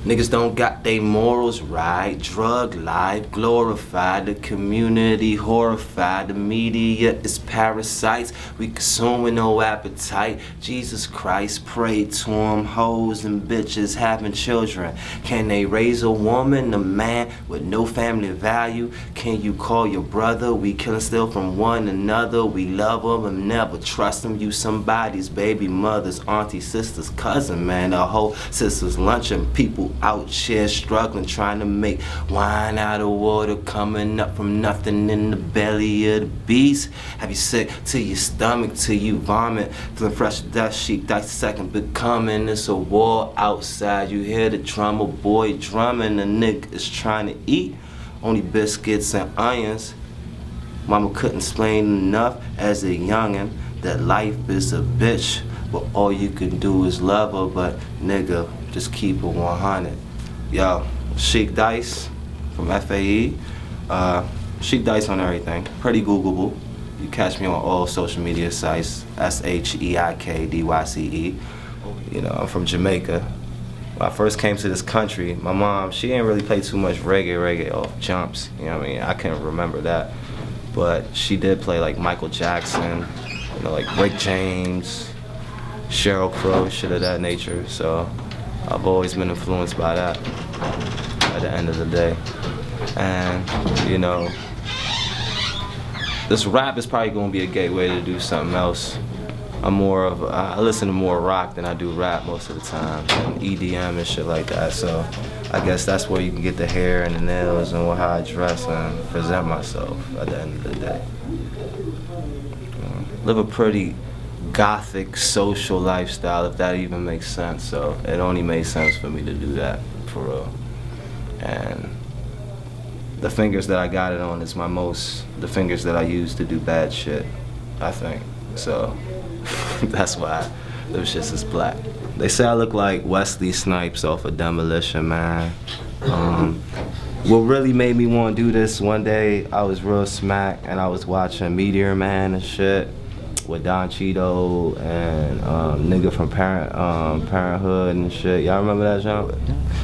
Niggas don't got they morals right. Drug life glorified, the community horrified. The media is parasites, we consume with no appetite. Jesus Christ, pray to him. Hoes and bitches having children. Can they raise a woman, a man with no family value? Can you call your brother? We killing still from one another. We love them and never trust them. You somebody's baby mother's auntie, sister's cousin, man. The whole sister's luncheon. People out here struggling, trying to make wine out of water, coming up from nothing in the belly of the beast. Have you sick to your stomach till you vomit? Feeling fresh to death, Sheik Dyce second becoming. It's a war outside. You hear the drummer boy drumming. The nigga is trying to eat only biscuits and onions. Mama couldn't explain enough as a youngin' that life is a bitch, but all you can do is love her. But nigga, just keep it 100. Yo, Sheik Dyce from FAE. Sheik Dyce on everything. Pretty Googleable. You catch me on all social media sites. SHEIKDYCE. You know, I'm from Jamaica. When I first came to this country, my mom, she didn't really play too much reggae off jumps. You know what I mean? I can't remember that. But she did play like Michael Jackson, you know, like Rick James, Sheryl Crow, shit of that nature. So I've always been influenced by that at the end of the day. And, you know, this rap is probably gonna be a gateway to do something else. I listen to more rock than I do rap most of the time, and EDM and shit like that. So I guess that's where you can get the hair and the nails and how I dress and present myself at the end of the day. Live a pretty gothic social lifestyle, if that even makes sense. So it only made sense for me to do that, for real. And the fingers that I got it on is the fingers that I use to do bad shit, I think. So that's why them shits is black. They say I look like Wesley Snipes off of Demolition Man. What really made me want to do this, one day I was real smack and I was watching Meteor Man and shit with Don Cheeto and nigga from Parenthood and shit. Y'all remember that genre?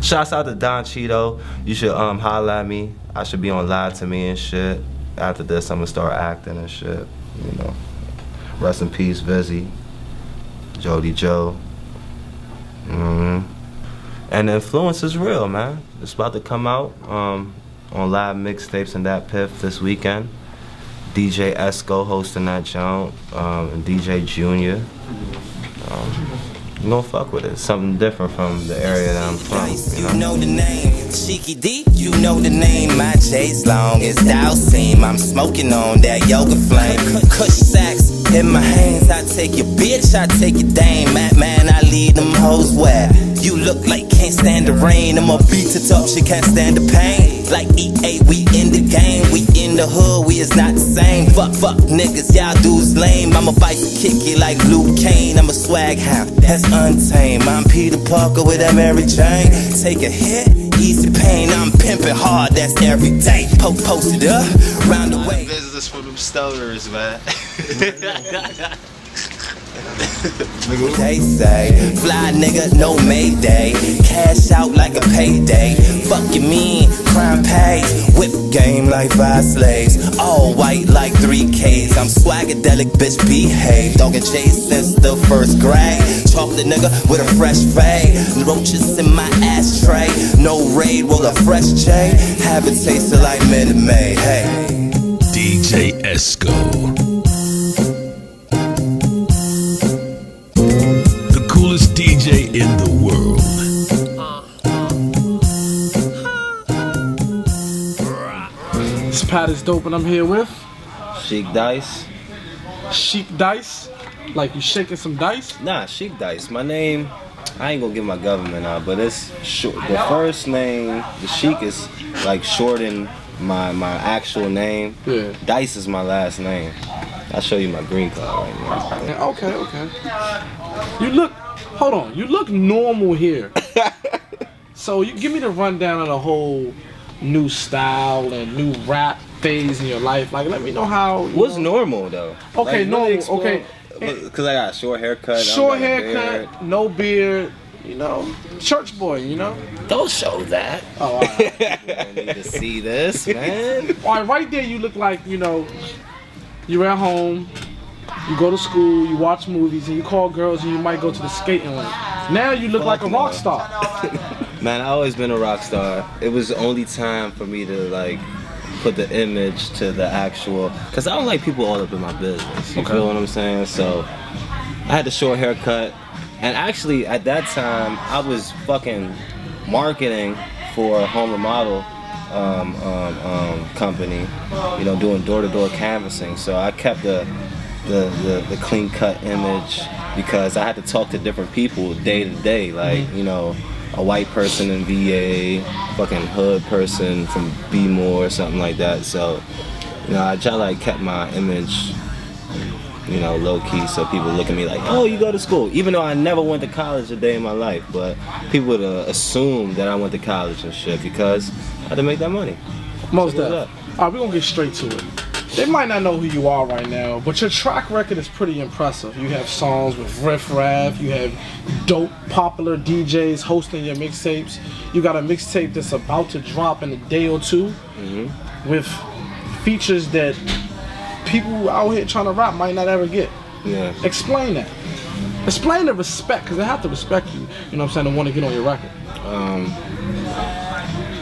Shouts out to Don Cheeto. You should holla at me. I should be on Live to Me and shit. After this, I'm gonna start acting and shit. You know. Rest in peace, Vizzy, Jody Joe. And the influence is real, man. It's about to come out on live mixtapes and that piff this weekend. DJ Esco hosting that joint, and DJ Junior. You gonna fuck with it. Something different from the area that I'm from. You know the name, Sheik D. You know the name. My chase long as Dowsing. I'm smoking on that yoga flame. Kush sacks in my hands. I take your bitch, I take your dame. Man, I lead them hoes where you look like can't stand the rain. I'ma beat it up, she can't stand the pain. Like EA, we in the game. We in the hood, we is not the same. Fuck niggas, y'all dudes lame. I'ma bite and kick you like Luke Kane. I'm a swag hound, that's untamed. I'm Peter Parker with that Mary Jane. Take a hit, easy pain. I'm pimping hard, that's every day. Post it up, round the way. Business for them stoners, man. They say, fly nigga, no Mayday. Cash out like a payday. Fuck you mean, crime pays. Whip game like 5 slaves. All white like 3Ks. I'm swagadelic, bitch, behave. Dog and chase since the 1st grade. Chocolate nigga with a fresh fade. Roaches in my ashtray. No raid, roll a fresh J. Have it tasted like Minute Maid. Hey, DJ Esco. Coolest DJ in the world. It's PATisDOPE and I'm here with Sheik Dyce. Sheik Dyce. Like you shaking some dice? Nah, Sheik Dyce. My name, I ain't gonna give my government out, but it's short. The first name, the Sheik, is like shortened my actual name. Yeah. Dyce is my last name. I'll show you my green card right now. Okay. You look, hold on, you look normal here. So you give me the rundown of the whole new style and new rap phase in your life. Like, let me know how. What's normal though? Okay, like, normal. really Okay. Because I got a short haircut. Short haircut, no beard. you know, church boy, you know. Don't show that. Oh, all right. You don't need to see this, man. All right, right there you look like, you know, you're at home, you go to school, you watch movies, and you call girls, and you might go to the skating rink. Now you look like a rock star. Man, I always been a rock star. It was the only time for me to like put the image to the actual, cause I don't like people all up in my business. You feel what I'm saying? So I had the short haircut, and actually at that time I was fucking marketing for a home remodel company. You know, doing door-to-door canvassing. So I kept the clean cut image because I had to talk to different people day to day, like you know, a white person in VA, fucking hood person from B-more or something like that. So, you know, I try to like kept my image, you know, low key, so people look at me like, oh, you go to school, even though I never went to college a day in my life, but people would assume that I went to college and shit because I had to make that money. Most definitely. All right, we're gonna get straight to it. They might not know who you are right now, but your track record is pretty impressive. You have songs with Riff Raff, you have dope, popular DJs hosting your mixtapes. You got a mixtape that's about to drop in a day or two with features that people out here trying to rap might not ever get. Yeah. Explain that. Explain the respect, because they have to respect you, you know what I'm saying, to want to get on your record.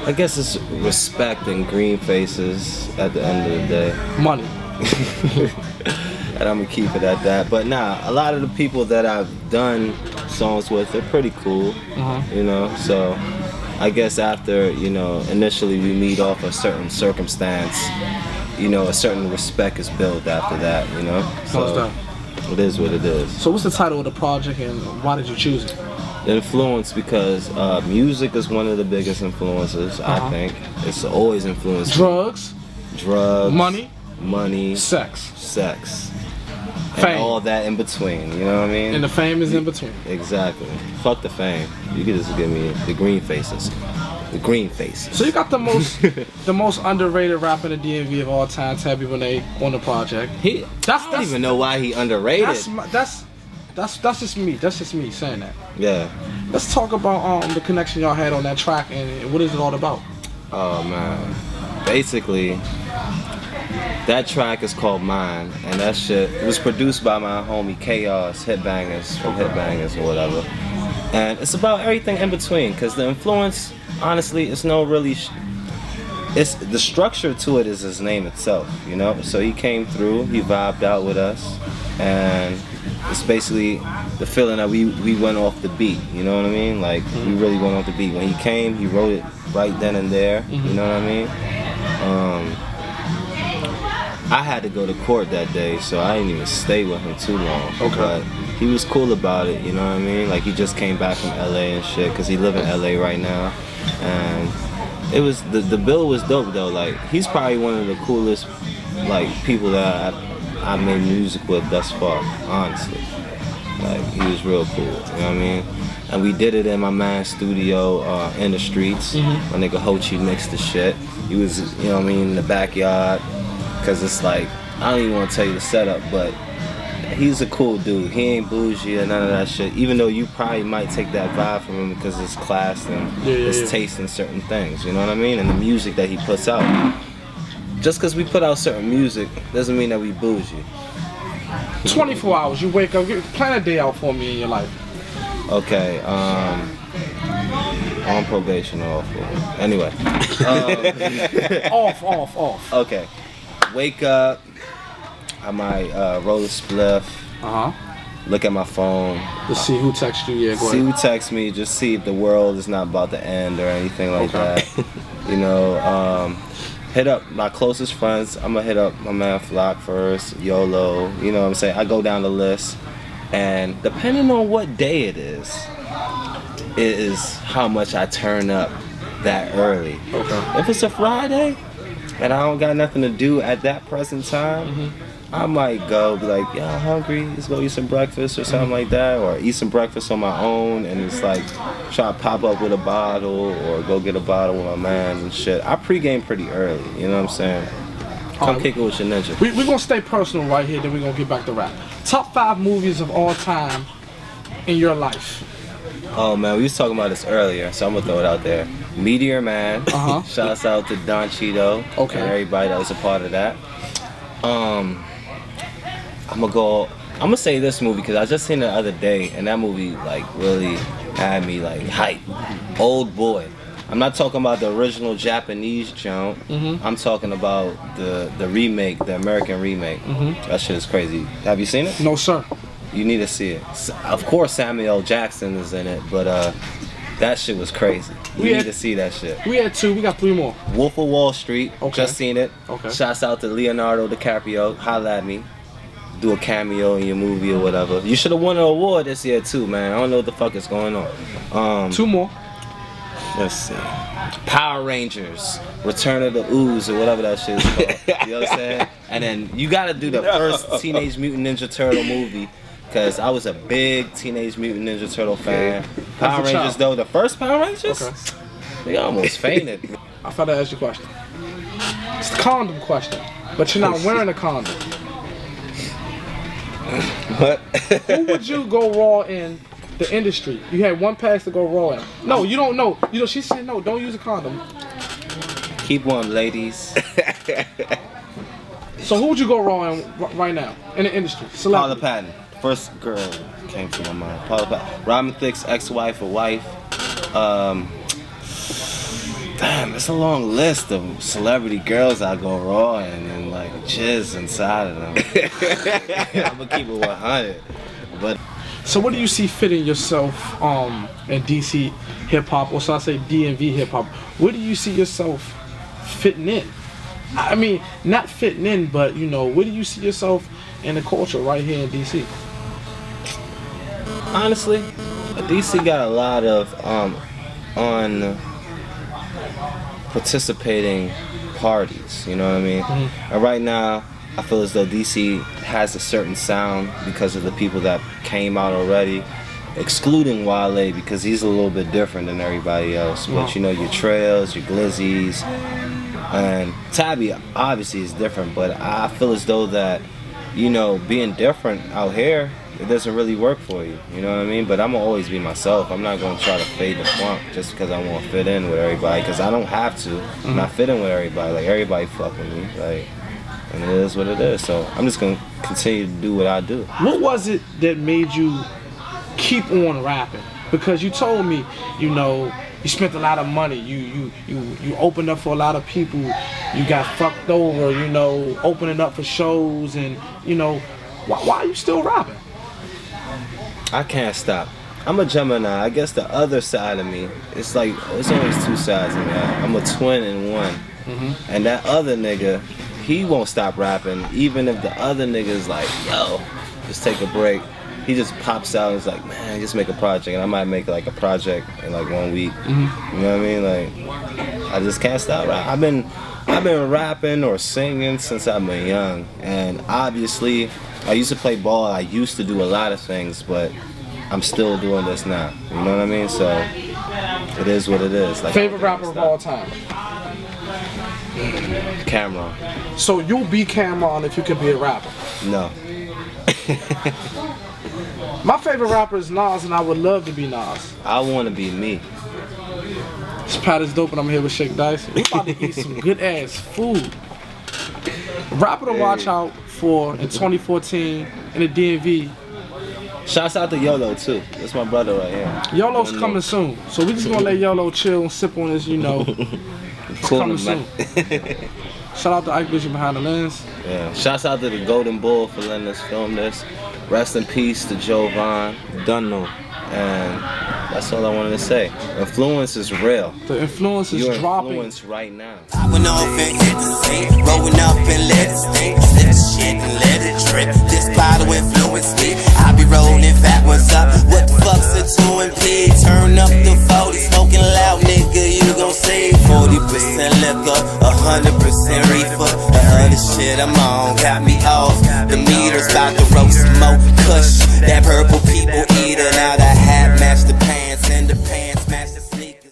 I guess it's respect and green faces at the end of the day. Money. And I'm gonna keep it at that. But nah, a lot of the people that I've done songs with, they're pretty cool. You know, so I guess after, you know, initially we meet off a certain circumstance, you know, a certain respect is built after that, you know? So it is what it is. So what's the title of the project and why did you choose it? Influence because music is one of the biggest influences, I think. It's always influenced. Drugs, money, sex, and fame, all that in between. You know what I mean? And the fame is in between. Exactly. Fuck the fame. You can just give me the green faces. The green faces. So you got the most underrated rapper in the DMV of all time, Tabby Renee, on the project. I don't even know why he underrated. That's just me. That's just me saying that. Yeah. Let's talk about the connection y'all had on that track and what is it all about? Oh man. Basically, that track is called Mine, and that shit, it was produced by my homie Chaos, Hitbangers, from Hitbangers or whatever. And it's about everything in between, because the influence, honestly, it's no really, it's the structure to it is his name itself, you know? So he came through, he vibed out with us, and it's basically the feeling that we went off the beat, you know what I mean? Like, we really went off the beat. When he came, he wrote it right then and there, you know what I mean? I had to go to court that day, so I didn't even stay with him too long. Okay. But he was cool about it, you know what I mean? Like, he just came back from LA and shit, because he live in LA right now. And it was, the bill was dope though. Like, he's probably one of the coolest, like, people that I made music with thus far, honestly. Like, he was real cool, you know what I mean? And we did it in my man's studio in the streets. My nigga Hochi mixed the shit. He was, you know what I mean, in the backyard. Cause it's like, I don't even want to tell you the setup, but he's a cool dude. He ain't bougie or none of that shit. Even though you probably might take that vibe from him because it's class and his taste in certain things, you know what I mean? And the music that he puts out. Just because we put out certain music doesn't mean that we bougie. 24 hours, you wake up, plan a day out for me in your life. Okay, on probation or off. Anyway. Off. Okay. Wake up, I might roll a spliff, look at my phone. To see who texts you, yeah, go See ahead. who texts me, just see if the world is not about to end or anything like that. You know, hit up my closest friends. I'm gonna hit up my man Flock first, YOLO, you know what I'm saying? I go down the list, and depending on what day it is how much I turn up that early. Okay. If it's a Friday, and I don't got nothing to do at that present time, I might go be like, yeah, I'm hungry, let's go eat some breakfast or something like that, or eat some breakfast on my own, and it's like, try to pop up with a bottle, or go get a bottle with my man and shit. I pregame pretty early, you know what I'm saying? Come kick it with your ninja. We're gonna stay personal right here, then we're gonna get back to rap. Top 5 movies of all time in your life. Oh man, we was talking about this earlier, so I'm gonna throw it out there. Meteor Man. Shouts out to Don Cheeto. Okay. And everybody that was a part of that. I'm gonna say this movie because I just seen it the other day, and that movie like really had me like hype. Old Boy. I'm not talking about the original Japanese jump. I'm talking about the remake, the American remake. That shit is crazy. Have you seen it? No, sir. You need to see it. Of course, Samuel L. Jackson is in it, but that shit was crazy. You need to see that shit. We had 2. We got 3 more. Wolf of Wall Street. Okay. Just seen it. Okay. Shouts out to Leonardo DiCaprio. Holla at me. Do a cameo in your movie or whatever. You should have won an award this year too, man. I don't know what the fuck is going on. 2 more. Let's see. Power Rangers, Return of the Ooze or whatever that shit is called. You know what I'm saying? And then you gotta do the first Teenage Mutant Ninja Turtle movie, because I was a big Teenage Mutant Ninja Turtle fan. Power Rangers though, the first Power Rangers? Okay. They almost fainted. I thought I'd ask you a question. It's the condom question, but you're not wearing a condom. What? Who would you go raw in the industry? You had 1 pass to go raw in. No, you don't know. You know, she said no, don't use a condom. Keep one, ladies. So who would you go raw in right now in the industry? Paula Celebrity. Patton. First girl came to my mind. Paula Patton. Robin Thicke's ex-wife or wife. Damn, it's a long list of celebrity girls I go raw in and like jizz inside of them. I'm gonna keep it 100. But So what do you see fitting yourself in DC hip hop, or so I say DMV hip hop? Where do you see yourself fitting in? I mean, not fitting in, but you know, where do you see yourself in the culture right here in DC? honestly, DC got a lot of on participating parties, you know what I mean? And right now, I feel as though DC has a certain sound because of the people that came out already, excluding Wale because he's a little bit different than everybody else. But you know, your Trails, your Glizzies, and Tabby obviously is different, but I feel as though that, you know, being different out here, it doesn't really work for you, you know what I mean? But I'm gonna always be myself. I'm not gonna try to fade the funk just because I want to fit in with everybody, because I don't have to. I'm not fitting with everybody. Like, everybody fuck with me, like, and it is what it is. So I'm just gonna continue to do what I do. What was it that made you keep on rapping? Because you told me, you know, you spent a lot of money. You opened up for a lot of people. You got fucked over, you know, opening up for shows, and you know, why are you still rapping? I can't stop. I'm a Gemini. I guess the other side of me, it's like, it's always two sides of me. I'm a twin in one. And that other nigga, he won't stop rapping, even if the other nigga's like, yo, just take a break. He just pops out and is like, man, just make a project. And I might make like a project in like 1 week. You know what I mean? Like, I just can't stop rapping. I've been rapping or singing since I've been young. And obviously, I used to play ball. I used to do a lot of things, but I'm still doing this now. You know what I mean? So it is what it is. Like, Favorite rapper of all time? Cameron. So you'll be Cameron if you could be a rapper? No. My favorite rapper is Nas, and I would love to be Nas. I want to be me. It's PATisDOPE, and I'm here with Sheik Dyce. We're about to eat some good ass food. Rapper to watch out for in 2014 in the DMV. Shouts out to YOLO too. That's my brother right here. YOLO's coming soon, so we just gonna let YOLO chill and sip on this, you know. It's Cool, coming soon. Shout out to Ike Bishop behind the lens. Yeah. Shouts out to the Golden Bull for letting us film this. Rest in peace to Joe Vaughn. Dunno. And that's all I wanted to say. Influence is real. The influence is You're dropping. influenced right now. I went off and hit the scene, rolling up and let it stink. Set shit and let it drip. This bottle influenced me. I be rolling fat ones up. What the fuck's a 2 and P? Turn up the 40, smoking loud, nigga. You gon' save 40% liquor, 100% reefer. The other shit I'm on got me off. The meter's about to roast some more kush. That purple people eater. Now the hat match the pants and the pants.